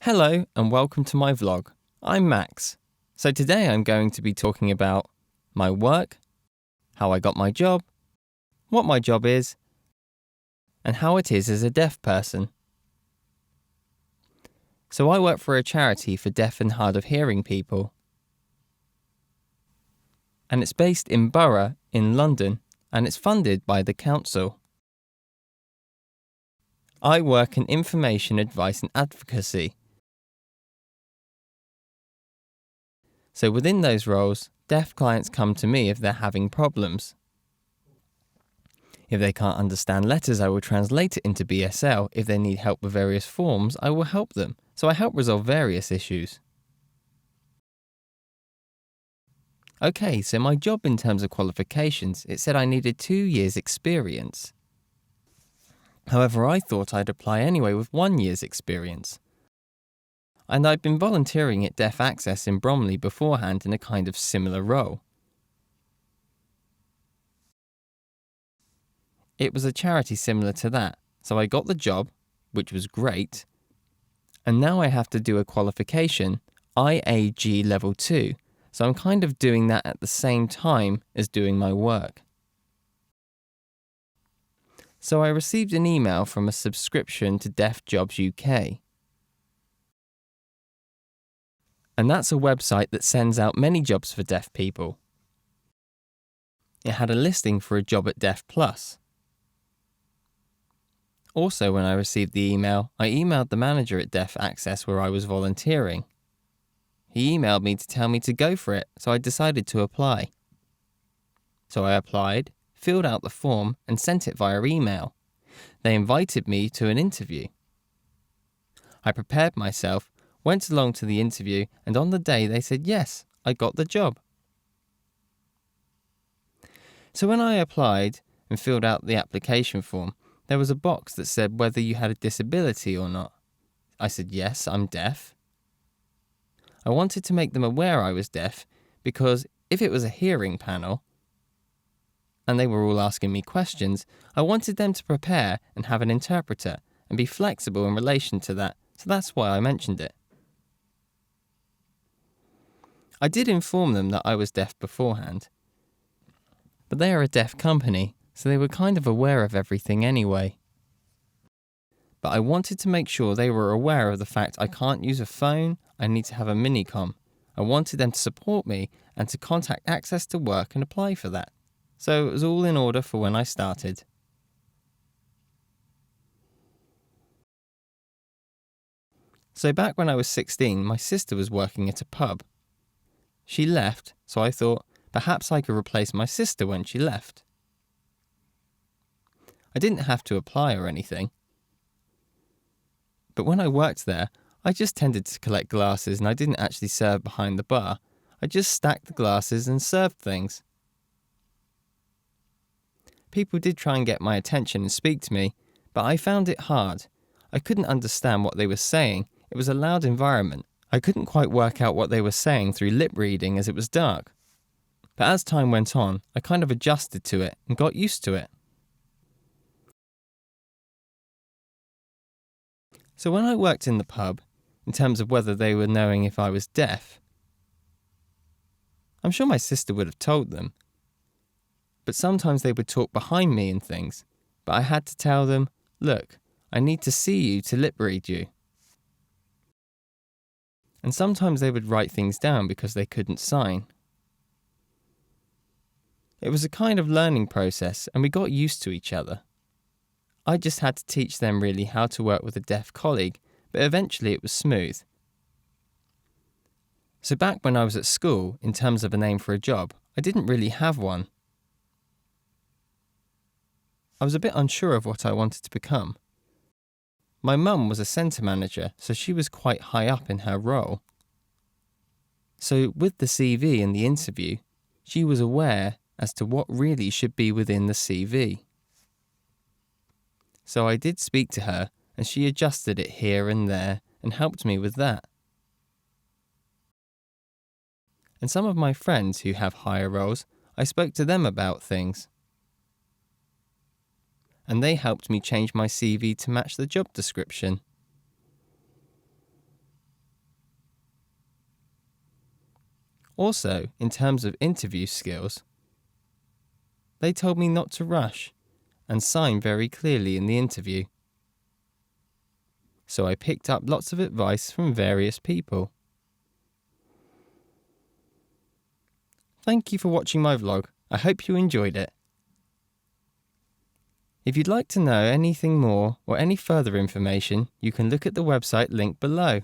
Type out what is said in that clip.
Hello and welcome to my vlog. I'm Max. So today I'm going to be talking about my work, how I got my job, what my job is, and how it is as a deaf person. So I work for a charity for deaf and hard of hearing people. And it's based in Borough in London and it's funded by the council. I work in information, advice and advocacy. So within those roles, deaf clients come to me if they're having problems. If they can't understand letters, I will translate it into BSL. If they need help with various forms, I will help them. So I help resolve various issues. Okay, so my job in terms of qualifications, it said I needed 2 years experience. However, I thought I'd apply anyway with 1 year's experience. And I'd been volunteering at Deaf Access in Bromley beforehand in a kind of similar role. It was a charity similar to that, so I got the job, which was great, and now I have to do a qualification, IAG Level 2, so I'm kind of doing that at the same time as doing my work. So I received an email from a subscription to Deaf Jobs UK. And that's a website that sends out many jobs for deaf people. It had a listing for a job at Deaf Plus. Also, when I received the email, I emailed the manager at Deaf Access where I was volunteering. He emailed me to tell me to go for it, so I decided to apply. So I applied, filled out the form, and sent it via email. They invited me to an interview. I prepared myself, went along to the interview, and on the day they said yes, I got the job. So when I applied and filled out the application form, there was a box that said whether you had a disability or not. I said yes, I'm deaf. I wanted to make them aware I was deaf because if it was a hearing panel and they were all asking me questions, I wanted them to prepare and have an interpreter and be flexible in relation to that, so that's why I mentioned it. I did inform them that I was deaf beforehand, but they are a deaf company, so they were kind of aware of everything anyway. But I wanted to make sure they were aware of the fact I can't use a phone, I need to have a minicom. I wanted them to support me and to contact Access to Work and apply for that. So it was all in order for when I started. So back when I was 16, my sister was working at a pub. She left, so I thought perhaps I could replace my sister when she left. I didn't have to apply or anything. But when I worked there, I just tended to collect glasses and I didn't actually serve behind the bar. I just stacked the glasses and served things. People did try and get my attention and speak to me, but I found it hard. I couldn't understand what they were saying. It was a loud environment. I couldn't quite work out what they were saying through lip reading as it was dark. But as time went on, I kind of adjusted to it and got used to it. So when I worked in the pub, in terms of whether they were knowing if I was deaf, I'm sure my sister would have told them. But sometimes they would talk behind me and things, but I had to tell them, look, I need to see you to lip read you. And sometimes they would write things down because they couldn't sign. It was a kind of learning process and we got used to each other. I just had to teach them really how to work with a deaf colleague, but eventually it was smooth. So back when I was at school, in terms of a name for a job, I didn't really have one. I was a bit unsure of what I wanted to become. My mum was a centre manager, so she was quite high up in her role. So with the CV and the interview, she was aware as to what really should be within the CV. So I did speak to her and she adjusted it here and there and helped me with that. And some of my friends who have higher roles, I spoke to them about things. And they helped me change my CV to match the job description. Also, in terms of interview skills, they told me not to rush and sign very clearly in the interview. So I picked up lots of advice from various people. Thank you for watching my vlog. I hope you enjoyed it. If you'd like to know anything more or any further information, you can look at the website link below.